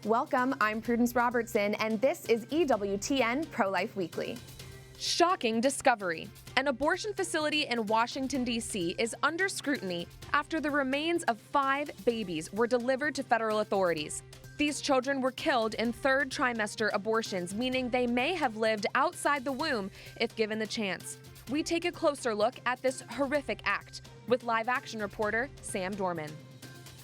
Welcome, I'm Prudence Robertson, and this is EWTN Pro-Life Weekly. Shocking discovery. An abortion facility in Washington, D.C. is under scrutiny after the remains of 5 babies were delivered to federal authorities. These children were killed in third trimester abortions, meaning they may have lived outside the womb if given the chance. We take a closer look at this horrific act with live action reporter Sam Dorman.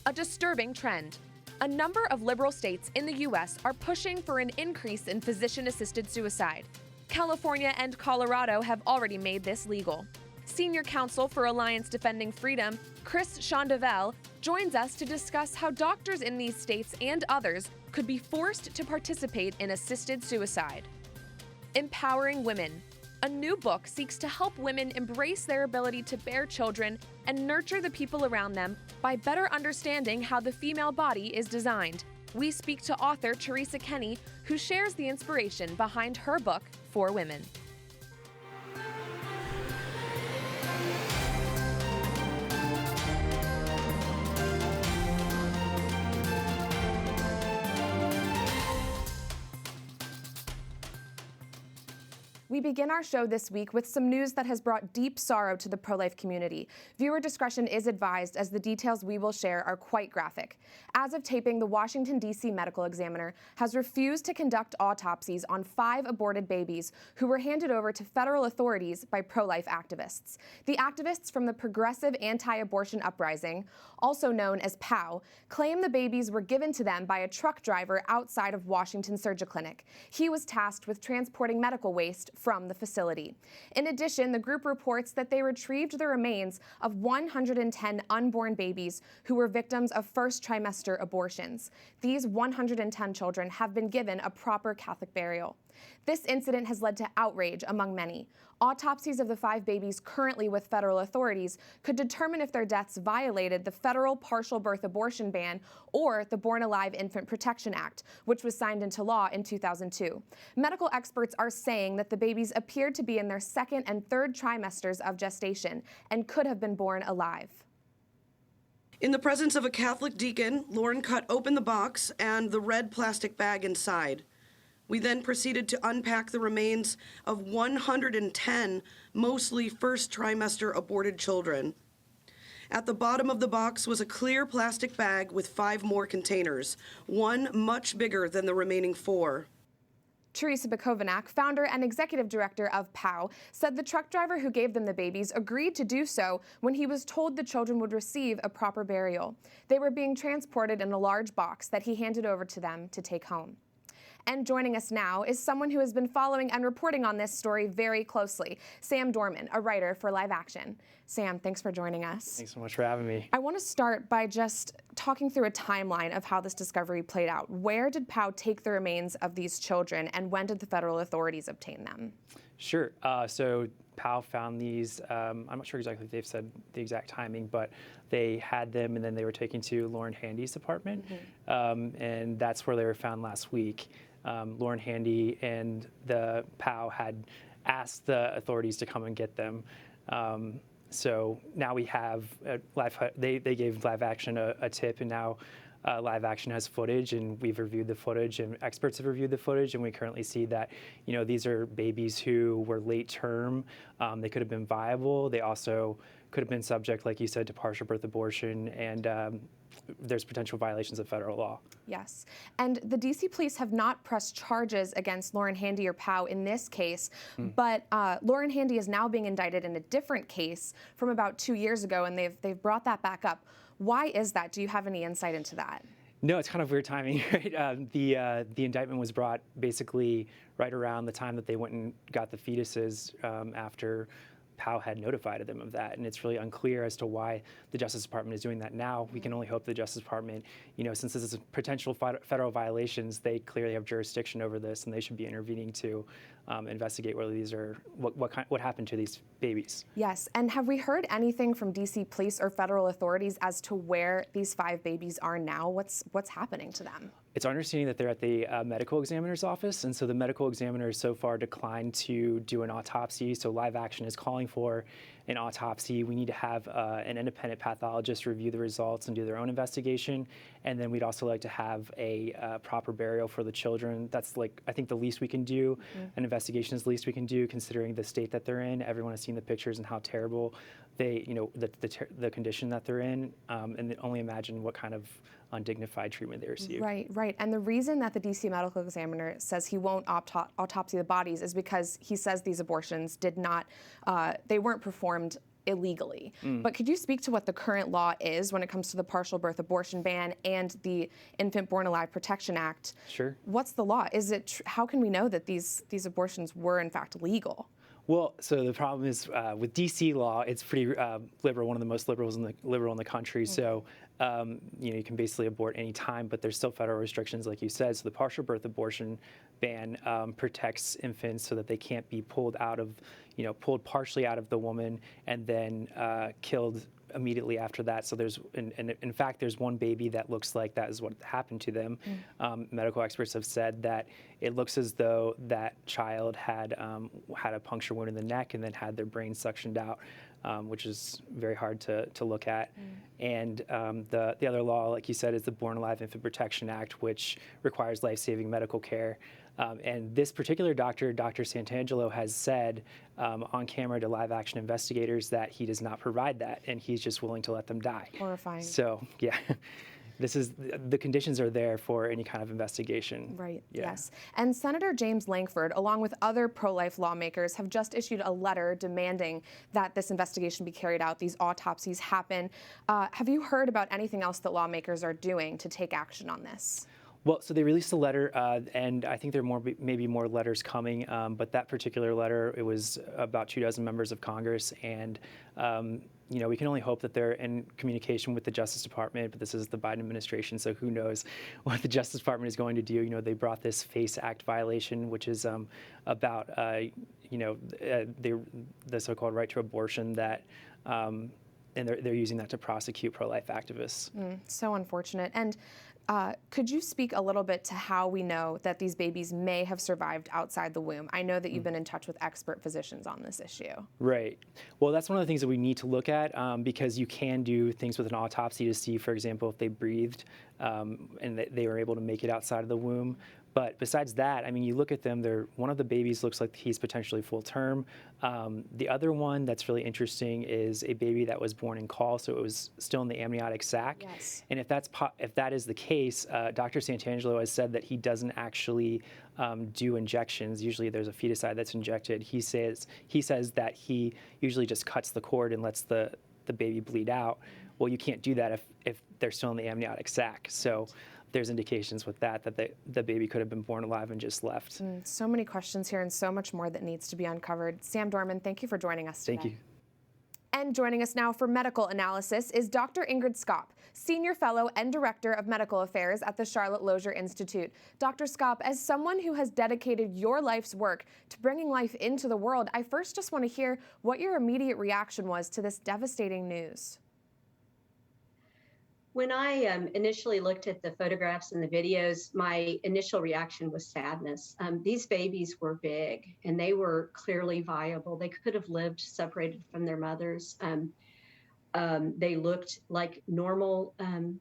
A disturbing trend. A number of liberal states in the U.S. are pushing for an increase in physician-assisted suicide. California and Colorado have already made this legal. Senior counsel for Alliance Defending Freedom, Chris Chandevelle, joins us to discuss how doctors in these states and others could be forced to participate in assisted suicide. Empowering women. A new book seeks to help women embrace their ability to bear children and nurture the people around them by better understanding how the female body is designed. We speak to author Teresa Kenny, who shares the inspiration behind her book, For Women. We begin our show this week with some news that has brought deep sorrow to the pro-life community. Viewer discretion is advised, as the details we will share are quite graphic. As of taping, the Washington, D.C. medical examiner has refused to conduct autopsies on 5 aborted babies who were handed over to federal authorities by pro-life activists. The activists from the Progressive Anti-Abortion Uprising, also known as POW, claim the babies were given to them by a truck driver outside of Washington Surgery Clinic. He was tasked with transporting medical waste from the facility. In addition, the group reports that they retrieved the remains of 110 unborn babies who were victims of first trimester abortions. These 110 children have been given a proper Catholic burial. This incident has led to outrage among many. Autopsies of the 5 babies currently with federal authorities could determine if their deaths violated the federal partial birth abortion ban or the Born Alive Infant Protection Act, which was signed into law in 2002. Medical experts are saying that the babies appeared to be in their second and third trimesters of gestation and could have been born alive. In the presence of a Catholic deacon, Lauren cut open the box and the red plastic bag inside. We then proceeded to unpack the remains of 110 mostly first trimester aborted children. At the bottom of the box was a clear plastic bag with 5 more containers, one much bigger than the remaining 4. Teresa Bukovanak, founder and executive director of POW, said the truck driver who gave them the babies agreed to do so when he was told the children would receive a proper burial. They were being transported in a large box that he handed over to them to take home. And joining us now is someone who has been following and reporting on this story very closely, Sam Dorman, a writer for Live Action. Sam, thanks for joining us. Thanks so much for having me. I want to start by just talking through a timeline of how this discovery played out. Where did POW take the remains of these children, and when did the federal authorities obtain them? Sure. So POW found these, I'm not sure exactly if they've said the exact timing, but they had them and then they were taken to Lauren Handy's apartment, and that's where they were found last week. Lauren Handy and the POW had asked the authorities to come and get them. So now we have they gave Live Action a tip, and now Live Action has footage, and we've reviewed the footage, and experts have reviewed the footage, and we currently see that, you know, these are babies who were late term. They could have been viable. They also could have been subject, like you said, to partial birth abortion, and there's potential violations of federal law. Yes. And the D.C. police have not pressed charges against Lauren Handy or POW in this case, but Lauren Handy is now being indicted in a different case from about 2 years ago, and they've brought that back up. Why is that? Do you have any insight into that? No, it's kind of weird timing, right? The indictment was brought basically right around the time that they went and got the fetuses after POW had notified them of that, and it's really unclear as to why the Justice Department is doing that now. We can only hope the Justice Department, you know, since this is potential federal violations, they clearly have jurisdiction over this, and they should be intervening to investigate whether these are what happened to these babies. Yes, and have we heard anything from D.C. police or federal authorities as to where these 5 babies are now? What's happening to them? It's our understanding that they're at the medical examiner's office, and so the medical examiner so far declined to do an autopsy, so Live Action is calling for an autopsy. We need to have an independent pathologist review the results and do their own investigation. And then we'd also like to have a proper burial for the children. That's like, I think, the least we can do. An investigation is the least we can do, considering the state that they're in. Everyone has seen the pictures and how terrible they, the condition that they're in, and only imagine what kind of undignified treatment they received. Right. And the reason that the DC medical examiner says he won't autopsy the bodies is because he says these abortions they weren't performed illegally. But could you speak to what the current law is when it comes to the partial birth abortion ban and the Infant Born Alive Protection Act? Sure. What's the law? How can we know that these abortions were in fact legal? Well, so the problem is with DC law, it's pretty liberal, one of the most liberal in the country. So you can basically abort any time, but there's still federal restrictions, like you said. So the partial birth abortion ban protects infants so that they can't be pulled partially out of the woman and then killed immediately after that. So in fact, there's one baby that looks like that is what happened to them. Medical experts have said that it looks as though that child had a puncture wound in the neck and then had their brain suctioned out, which is very hard to look at. And the other law, like you said, is the Born Alive Infant Protection Act, which requires life-saving medical care. And this particular doctor, Dr. Santangelo, has said on camera to live action investigators that he does not provide that, and he's just willing to let them die. Horrifying. So, yeah. The conditions are there for any kind of investigation. Right, yeah. Yes. And Senator James Lankford, along with other pro-life lawmakers, have just issued a letter demanding that this investigation be carried out, these autopsies happen. Have you heard about anything else that lawmakers are doing to take action on this? Well, so they released a letter, and I think there are maybe more letters coming, but that particular letter, it was about 24 members of Congress, and we can only hope that they're in communication with the Justice Department, but this is the Biden administration, so who knows what the Justice Department is going to do. They brought this FACE Act violation, which is about, the so-called right to abortion that, and they're using that to prosecute pro-life activists. So unfortunate. And could you speak a little bit to how we know that these babies may have survived outside the womb? I know that you've been in touch with expert physicians on this issue. Right. Well, that's one of the things that we need to look at because you can do things with an autopsy to see, for example, if they breathed and that they were able to make it outside of the womb. But besides that, I mean, you look at them, one of the babies looks like he's potentially full term. The other one that's really interesting is a baby that was born in caul, so it was still in the amniotic sac. Yes. And if that is the case, Dr. Santangelo has said that he doesn't actually do injections. Usually there's a feticide that's injected. He says that he usually just cuts the cord and lets the baby bleed out. Well, you can't do that if they're still in the amniotic sac. So there's indications with that the baby could have been born alive and just left. So many questions here and so much more that needs to be uncovered. Sam Dorman, thank you for joining us today. Thank you. And joining us now for medical analysis is Dr. Ingrid Skopp, Senior Fellow and Director of Medical Affairs at the Charlotte Lozier Institute. Dr. Skopp, as someone who has dedicated your life's work to bringing life into the world, I first just want to hear what your immediate reaction was to this devastating news. When I initially looked at the photographs and the videos, my initial reaction was sadness. These babies were big and they were clearly viable. They could have lived separated from their mothers. They looked like normal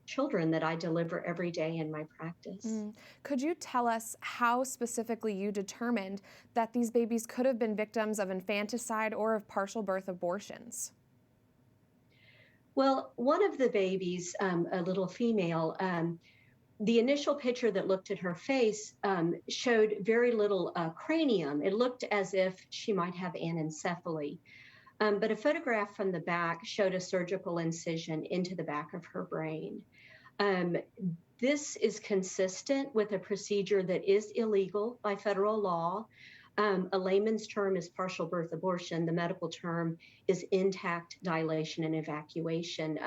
children that I deliver every day in my practice. Could you tell us how specifically you determined that these babies could have been victims of infanticide or of partial birth abortions? Well, one of the babies, a little female, the initial picture that looked at her face showed very little cranium. It looked as if she might have anencephaly. But a photograph from the back showed a surgical incision into the back of her brain. This is consistent with a procedure that is illegal by federal law. A layman's term is partial birth abortion. The medical term is intact dilation and evacuation.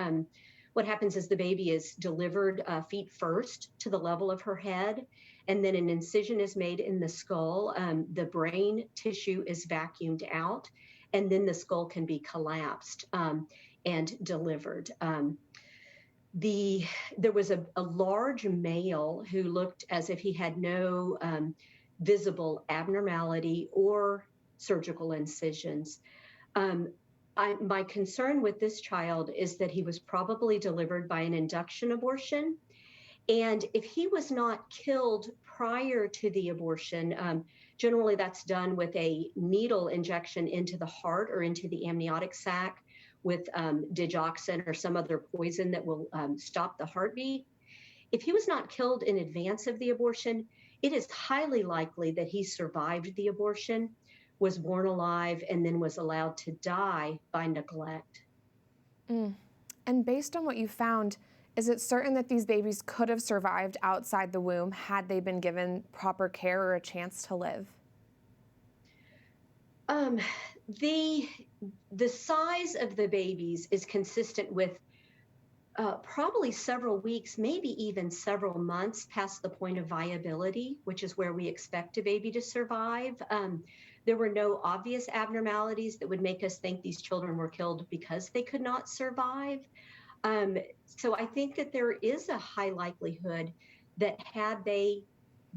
What happens is the baby is delivered feet first to the level of her head, and then an incision is made in the skull. The brain tissue is vacuumed out, and then the skull can be collapsed and delivered. There was a large male who looked as if he had no visible abnormality or surgical incisions. My concern with this child is that he was probably delivered by an induction abortion. And if he was not killed prior to the abortion, generally that's done with a needle injection into the heart or into the amniotic sac with digoxin or some other poison that will stop the heartbeat. If he was not killed in advance of the abortion, it is highly likely that he survived the abortion, was born alive, and then was allowed to die by neglect. And based on what you found, is it certain that these babies could have survived outside the womb had they been given proper care or a chance to live? The size of the babies is consistent with probably several weeks, maybe even several months past the point of viability, which is where we expect a baby to survive. There were no obvious abnormalities that would make us think these children were killed because they could not survive. So I think that there is a high likelihood that had they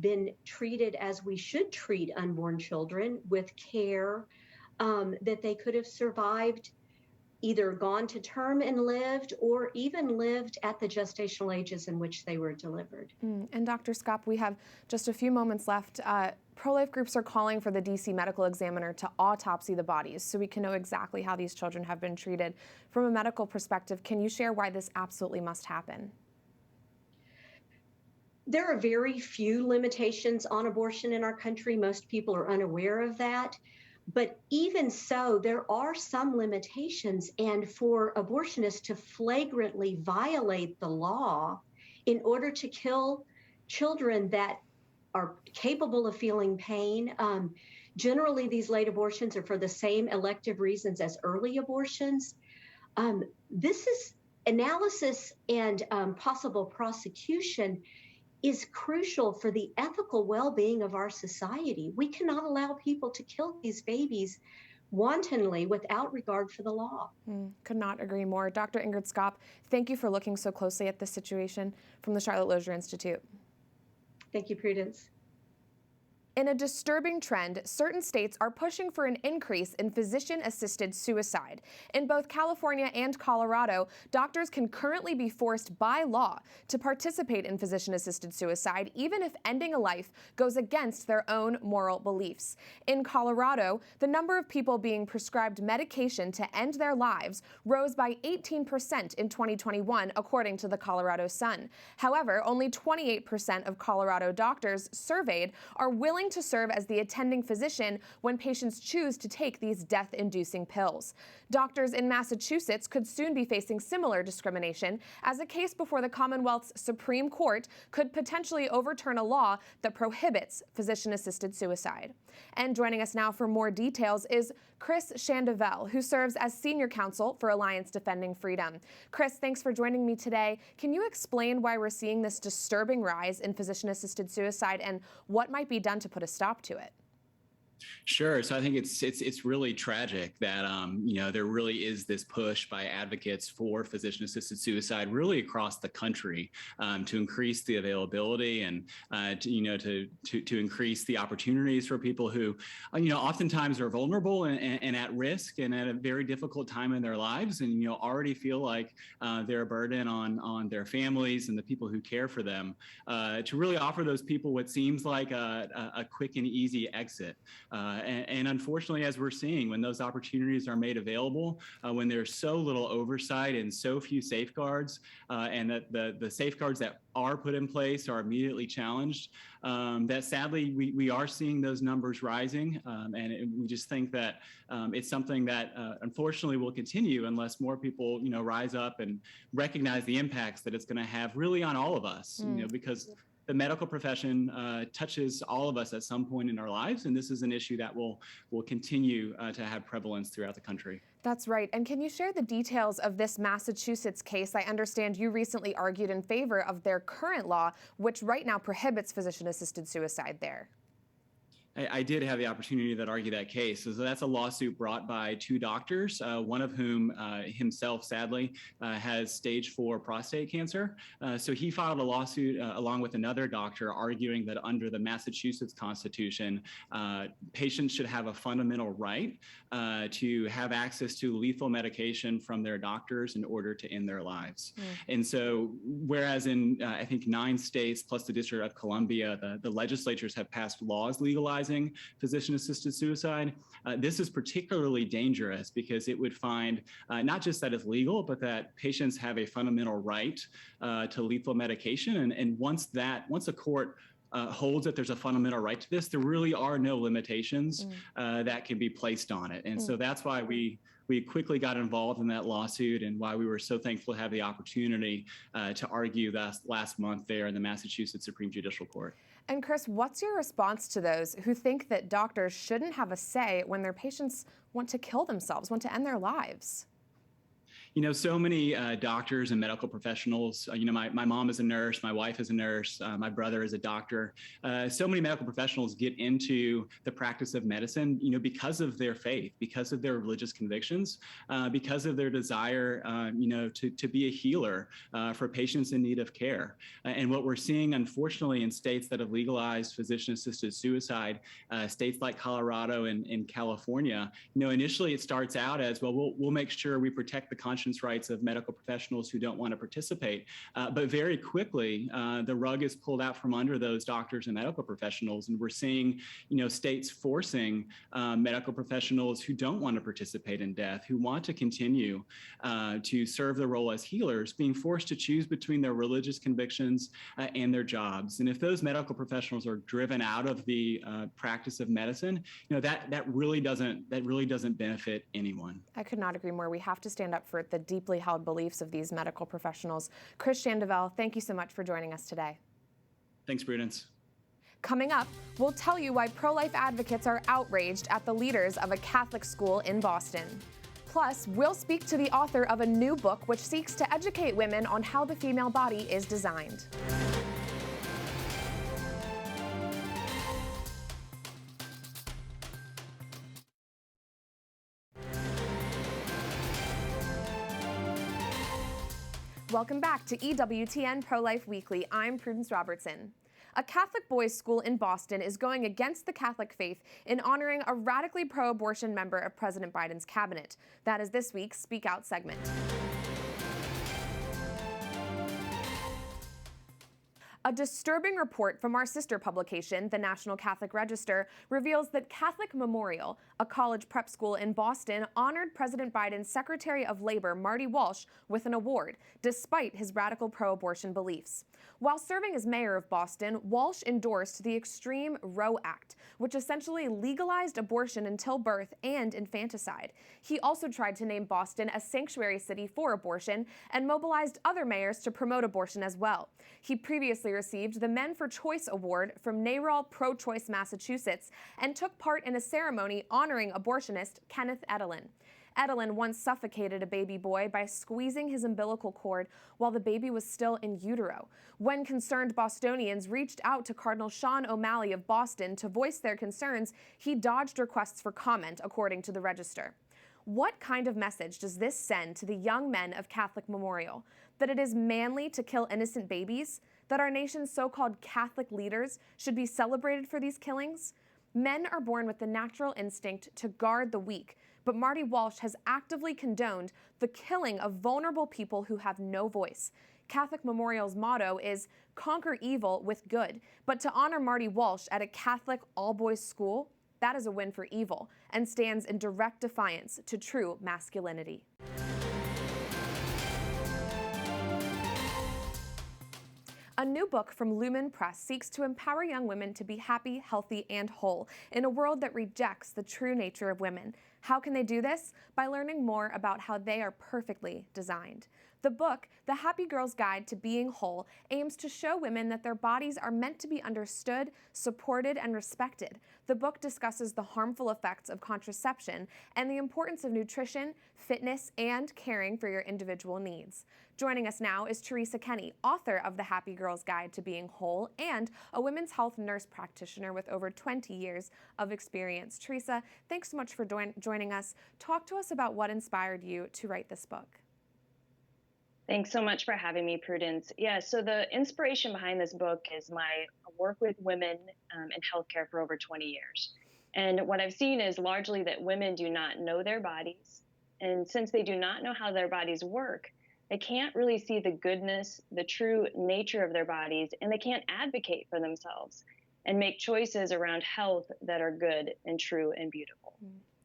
been treated as we should treat unborn children, with care, that they could have survived, either gone to term and lived, or even lived at the gestational ages in which they were delivered. And Dr. Skop, we have just a few moments left. Pro-life groups are calling for the DC medical examiner to autopsy the bodies so we can know exactly how these children have been treated. From a medical perspective, can you share why this absolutely must happen? There are very few limitations on abortion in our country. Most people are unaware of that. But even so, there are some limitations. And for abortionists to flagrantly violate the law in order to kill children that are capable of feeling pain, generally these late abortions are for the same elective reasons as early abortions. This is analysis and possible prosecution is crucial for the ethical well-being of our society. We cannot allow people to kill these babies wantonly without regard for the law. Could not agree more. Dr. Ingrid Skop, thank you for looking so closely at this situation from the Charlotte Lozier Institute. Thank you, Prudence. In a disturbing trend, certain states are pushing for an increase in physician-assisted suicide. In both California and Colorado, doctors can currently be forced by law to participate in physician-assisted suicide, even if ending a life goes against their own moral beliefs. In Colorado, the number of people being prescribed medication to end their lives rose by 18% in 2021, according to the Colorado Sun. However, only 28% of Colorado doctors surveyed are willing to serve as the attending physician when patients choose to take these death-inducing pills. Doctors in Massachusetts could soon be facing similar discrimination, as a case before the Commonwealth's Supreme Court could potentially overturn a law that prohibits physician-assisted suicide. And joining us now for more details is Chris Shandovel, who serves as Senior Counsel for Alliance Defending Freedom. Chris, thanks for joining me today. Can you explain why we're seeing this disturbing rise in physician-assisted suicide and what might be done to put a stop to it? Sure. So I think it's really tragic that there really is this push by advocates for physician-assisted suicide really across the country to increase the availability and to increase the opportunities for people who oftentimes are vulnerable and at risk and at a very difficult time in their lives and already feel like they're a burden on their families and the people who care for them, to really offer those people what seems like a quick and easy exit. And unfortunately, as we're seeing, when those opportunities are made available, when there's so little oversight and so few safeguards, and that the safeguards that are put in place are immediately challenged, that sadly we are seeing those numbers rising. We just think that it's something that unfortunately will continue unless more people rise up and recognize the impacts that it's going to have really on all of us, because the medical profession touches all of us at some point in our lives, and this is an issue that will continue to have prevalence throughout the country. That's right. And can you share the details of this Massachusetts case? I understand you recently argued in favor of their current law, which right now prohibits physician-assisted suicide there. I did have the opportunity to argue that case. So that's a lawsuit brought by two doctors, one of whom himself, sadly, has stage 4 prostate cancer. So he filed a lawsuit along with another doctor arguing that under the Massachusetts Constitution, patients should have a fundamental right to have access to lethal medication from their doctors in order to end their lives. And so whereas in, I think, 9 states plus the District of Columbia, the legislatures have passed laws legalizing physician-assisted suicide. This is particularly dangerous because it would find not just that it's legal, but that patients have a fundamental right to lethal medication. And once a court holds that there's a fundamental right to this, there really are no limitations that can be placed on it. And so that's why we quickly got involved in that lawsuit and why we were so thankful to have the opportunity to argue last month there in the Massachusetts Supreme Judicial Court. And Chris, what's your response to those who think that doctors shouldn't have a say when their patients want to kill themselves, want to end their lives? You know, so many doctors and medical professionals, my mom is a nurse, my wife is a nurse, my brother is a doctor. So many medical professionals get into the practice of medicine, because of their faith, because of their religious convictions, because of their desire, to be a healer for patients in need of care. And what we're seeing, unfortunately, in states that have legalized physician-assisted suicide, states like Colorado and California, initially it starts out as, well, we'll make sure we protect the conscience rights of medical professionals who don't want to participate. But very quickly, the rug is pulled out from under those doctors and medical professionals. And we're seeing, states forcing medical professionals who don't want to participate in death, who want to continue to serve the role as healers, being forced to choose between their religious convictions and their jobs. And if those medical professionals are driven out of the practice of medicine, that really doesn't benefit anyone. I could not agree more. We have to stand up for the deeply held beliefs of these medical professionals. Chris Shandovel, thank you so much for joining us today. Thanks, Prudence. Coming up, we'll tell you why pro-life advocates are outraged at the leaders of a Catholic school in Boston. Plus, we'll speak to the author of a new book which seeks to educate women on how the female body is designed. Welcome back to EWTN Pro-Life Weekly. I'm Prudence Robertson. A Catholic boys' school in Boston is going against the Catholic faith in honoring a radically pro-abortion member of President Biden's cabinet. That is this week's Speak Out segment. A disturbing report from our sister publication, the National Catholic Register, reveals that Catholic Memorial, a college prep school in Boston, honored President Biden's Secretary of Labor, Marty Walsh, with an award, despite his radical pro-abortion beliefs. While serving as mayor of Boston, Walsh endorsed the Extreme Roe Act, which essentially legalized abortion until birth and infanticide. He also tried to name Boston a sanctuary city for abortion and mobilized other mayors to promote abortion as well. He previously received the Men for Choice Award from NARAL Pro-Choice Massachusetts and took part in a ceremony honoring abortionist Kenneth Edelin. Edelin once suffocated a baby boy by squeezing his umbilical cord while the baby was still in utero. When concerned Bostonians reached out to Cardinal Sean O'Malley of Boston to voice their concerns, he dodged requests for comment, according to the Register. What kind of message does this send to the young men of Catholic Memorial? That it is manly to kill innocent babies? That our nation's so-called Catholic leaders should be celebrated for these killings? Men are born with the natural instinct to guard the weak, but Marty Walsh has actively condoned the killing of vulnerable people who have no voice. Catholic Memorial's motto is conquer evil with good, but to honor Marty Walsh at a Catholic all-boys school, that is a win for evil and stands in direct defiance to true masculinity. A new book from Lumen Press seeks to empower young women to be happy, healthy, and whole in a world that rejects the true nature of women. How can they do this? By learning more about how they are perfectly designed. The book, The Happy Girl's Guide to Being Whole, aims to show women that their bodies are meant to be understood, supported, and respected. The book discusses the harmful effects of contraception and the importance of nutrition, fitness, and caring for your individual needs. Joining us now is Teresa Kenny, author of The Happy Girl's Guide to Being Whole and a women's health nurse practitioner with over 20 years of experience. Teresa, thanks so much for joining us. Talk to us about what inspired you to write this book. Thanks so much for having me, Prudence. Yeah, so the inspiration behind this book is my work with women in healthcare for over 20 years. And what I've seen is largely that women do not know their bodies. And since they do not know how their bodies work, they can't really see the goodness, the true nature of their bodies, and they can't advocate for themselves and make choices around health that are good and true and beautiful.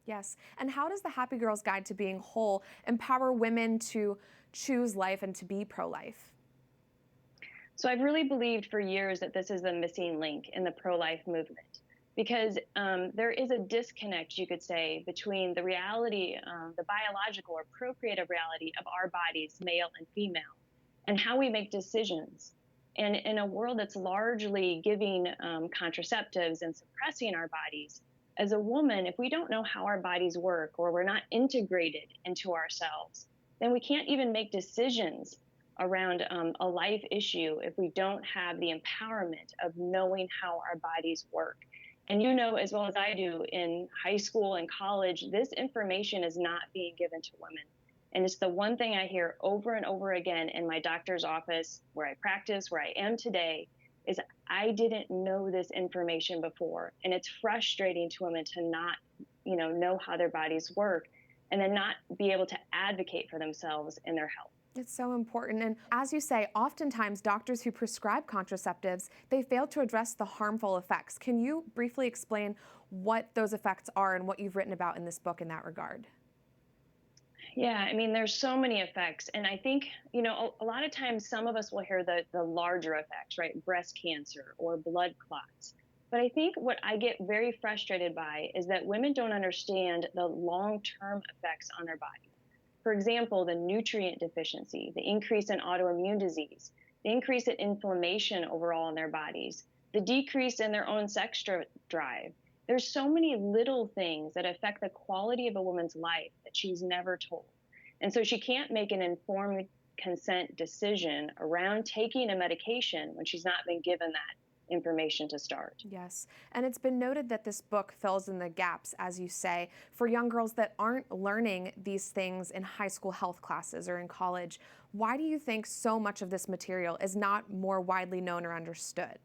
Yes. And how does the Happy Girl's Guide to Being Whole empower women to choose life and to be pro-life? So I've really believed for years that this is the missing link in the pro-life movement, because there is a disconnect, you could say, between the reality, the biological or procreative reality of our bodies, male and female, and how we make decisions. And in a world that's largely giving contraceptives and suppressing our bodies, as a woman, if we don't know how our bodies work or we're not integrated into ourselves, then we can't even make decisions around a life issue if we don't have the empowerment of knowing how our bodies work. And you know as well as I do, in high school and college, this information is not being given to women. And it's the one thing I hear over and over again in my doctor's office, where I practice, where I am today, is I didn't know this information before. And it's frustrating to women to not, know how their bodies work and then not be able to advocate for themselves in their health. It's so important. And as you say, oftentimes doctors who prescribe contraceptives, they fail to address the harmful effects. Can you briefly explain what those effects are and what you've written about in this book in that regard? Yeah, I mean, there's so many effects. And I think, a lot of times some of us will hear the larger effects, right? Breast cancer or blood clots. But I think what I get very frustrated by is that women don't understand the long-term effects on their body. For example, the nutrient deficiency, the increase in autoimmune disease, the increase in inflammation overall in their bodies, the decrease in their own sex drive. There's so many little things that affect the quality of a woman's life that she's never told. And so she can't make an informed consent decision around taking a medication when she's not been given that information to start. Yes, and it's been noted that this book fills in the gaps, as you say, for young girls that aren't learning these things in high school health classes or in college. Why do you think so much of this material is not more widely known or understood?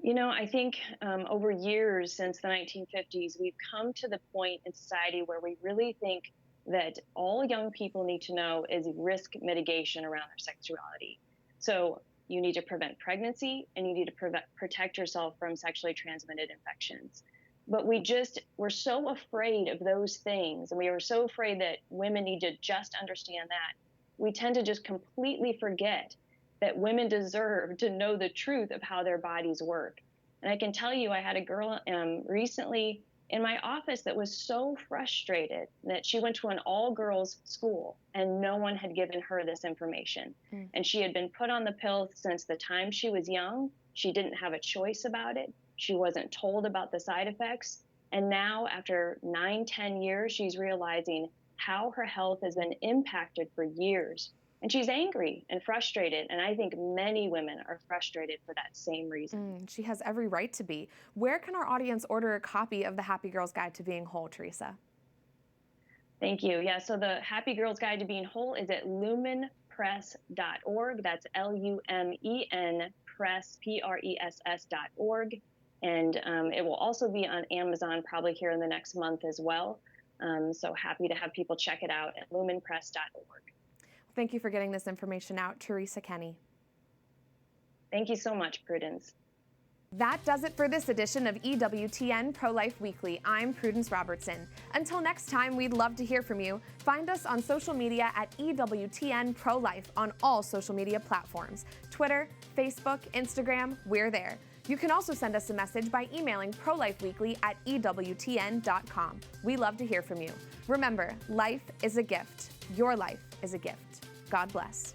I think over years since the 1950s, we've come to the point in society where we really think that all young people need to know is risk mitigation around their sexuality. So you need to prevent pregnancy and you need to protect yourself from sexually transmitted infections. But we're so afraid of those things, and we are so afraid that women need to just understand that. We tend to just completely forget that women deserve to know the truth of how their bodies work. And I can tell you, I had a girl recently in my office that was so frustrated that she went to an all-girls school and no one had given her this information. And she had been put on the pill since the time she was young. She didn't have a choice about it. She wasn't told about the side effects. And now, after 9-10 years, she's realizing how her health has been impacted for years. And she's angry and frustrated, and I think many women are frustrated for that same reason. She has every right to be. Where can our audience order a copy of The Happy Girl's Guide to Being Whole, Teresa? Thank you. Yeah, so the Happy Girl's Guide to Being Whole is at lumenpress.org. That's LUMEN press, PRESS.org. And it will also be on Amazon probably here in the next month as well. So happy to have people check it out at lumenpress.org. Thank you for getting this information out, Teresa Kenny. Thank you so much, Prudence. That does it for this edition of EWTN Pro-Life Weekly. I'm Prudence Robertson. Until next time, we'd love to hear from you. Find us on social media at EWTN Pro-Life on all social media platforms. Twitter, Facebook, Instagram, we're there. You can also send us a message by emailing prolifeweekly@ewtn.com. We love to hear from you. Remember, life is a gift. Your life is a gift. God bless.